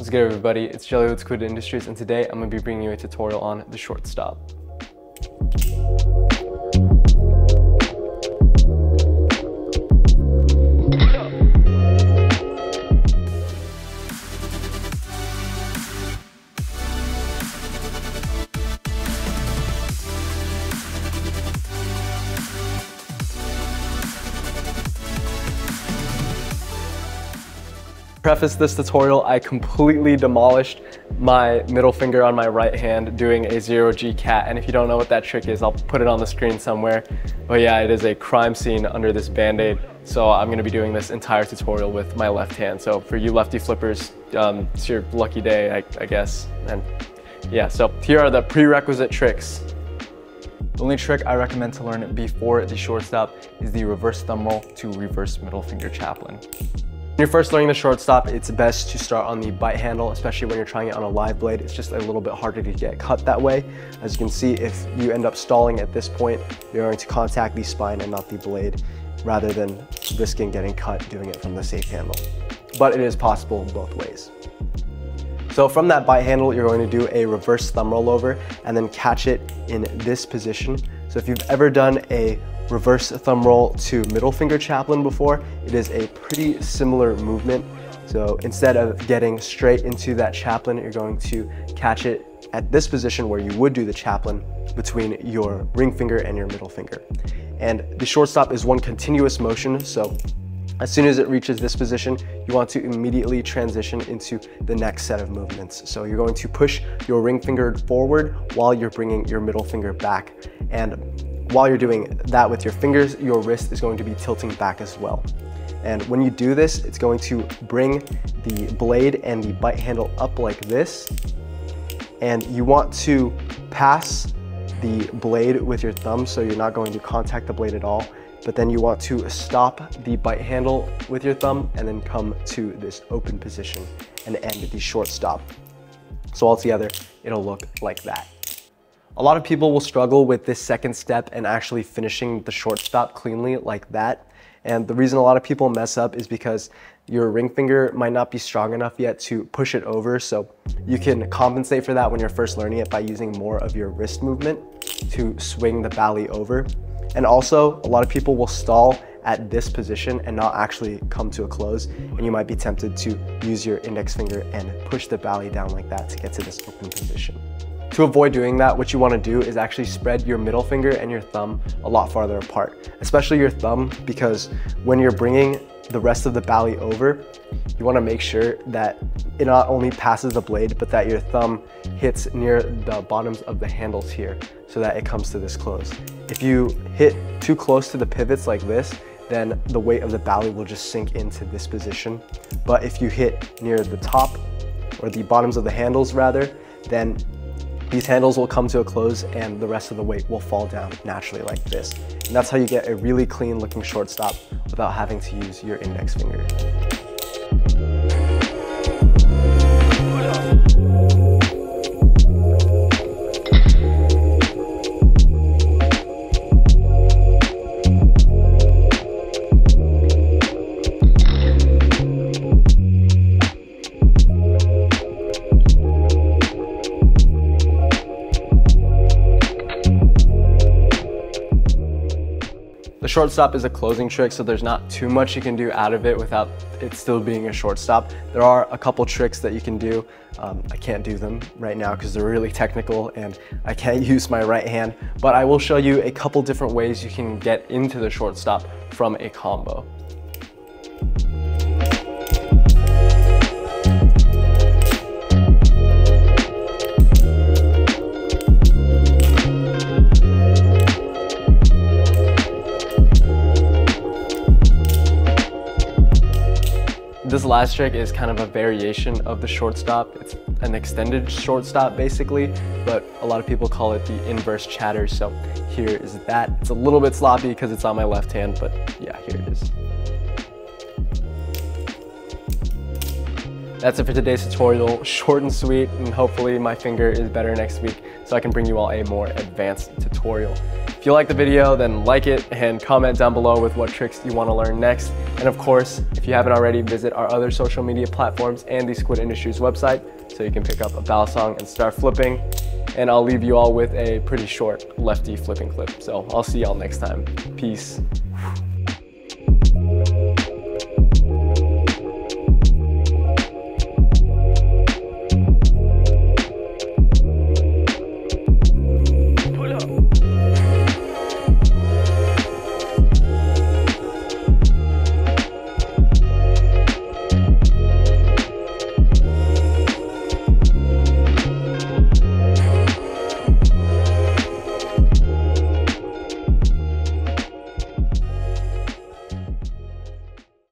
What's good, everybody? It's Jelly with Squid Industries, and today I'm going to be bringing you a tutorial on the shortstop. Preface this tutorial, I completely demolished my middle finger on my right hand doing a 0G cat, and if you don't know what that trick is, I'll put it on the screen somewhere. But yeah, it is a crime scene under this band-aid, so I'm going to be doing this entire tutorial with my left hand. So for you lefty flippers, it's your lucky day, I guess. And yeah, so here are the prerequisite tricks. The only trick I recommend to learn before the shortstop is the reverse thumb roll to reverse middle finger chaplain. When you're first learning the shortstop, it's best to start on the bite handle, especially when you're trying it on a live blade. It's just a little bit harder to get cut that way. As you can see, if you end up stalling at this point, you're going to contact the spine and not the blade, rather than risking getting cut doing it from the safe handle. But it is possible both ways. So from that bite handle, you're going to do a reverse thumb roll over and then catch it in this position. So if you've ever done a reverse thumb roll to middle finger chaplain before, it is a pretty similar movement. So instead of getting straight into that chaplain, you're going to catch it at this position where you would do the chaplain between your ring finger and your middle finger. And the shortstop is one continuous motion, so as soon as it reaches this position, you want to immediately transition into the next set of movements. So you're going to push your ring finger forward while you're bringing your middle finger back. And while you're doing that with your fingers, your wrist is going to be tilting back as well. And when you do this, it's going to bring the blade and the bite handle up like this. And you want to pass the blade with your thumb, so you're not going to contact the blade at all. But then you want to stop the bite handle with your thumb and then come to this open position and end the shortstop. So altogether, it'll look like that. A lot of people will struggle with this second step and actually finishing the shortstop cleanly like that. And the reason a lot of people mess up is because your ring finger might not be strong enough yet to push it over. So you can compensate for that when you're first learning it by using more of your wrist movement to swing the bally over. And also, a lot of people will stall at this position and not actually come to a close, and you might be tempted to use your index finger and push the bally down like that to get to this open position. To avoid doing that, what you want to do is actually spread your middle finger and your thumb a lot farther apart, especially your thumb, because when you're bringing the rest of the bally over, you want to make sure that it not only passes the blade, but that your thumb hits near the bottoms of the handles here so that it comes to this close. If you hit too close to the pivots like this, then the weight of the bally will just sink into this position. But if you hit near the top, or the bottoms of the handles rather, then these handles will come to a close and the rest of the weight will fall down naturally like this. And that's how you get a really clean looking shortstop without having to use your index finger. The shortstop is a closing trick, so there's not too much you can do out of it without it still being a shortstop. There are a couple tricks that you can do. I can't do them right now because they're really technical and I can't use my right hand, but I will show you a couple different ways you can get into the shortstop from a combo. This last trick is kind of a variation of the shortstop. It's an extended shortstop basically, but a lot of people call it the inverse chatter. So here is that. It's a little bit sloppy because it's on my left hand, but yeah, here it is. That's it for today's tutorial. Short and sweet, and hopefully my finger is better next week so I can bring you all a more advanced tutorial. If you like the video, then like it and comment down below with what tricks you want to learn next. And of course, if you haven't already, visit our other social media platforms and the Squid Industries website so you can pick up a Balisong and start flipping. And I'll leave you all with a pretty short lefty flipping clip. So I'll see y'all next time. Peace.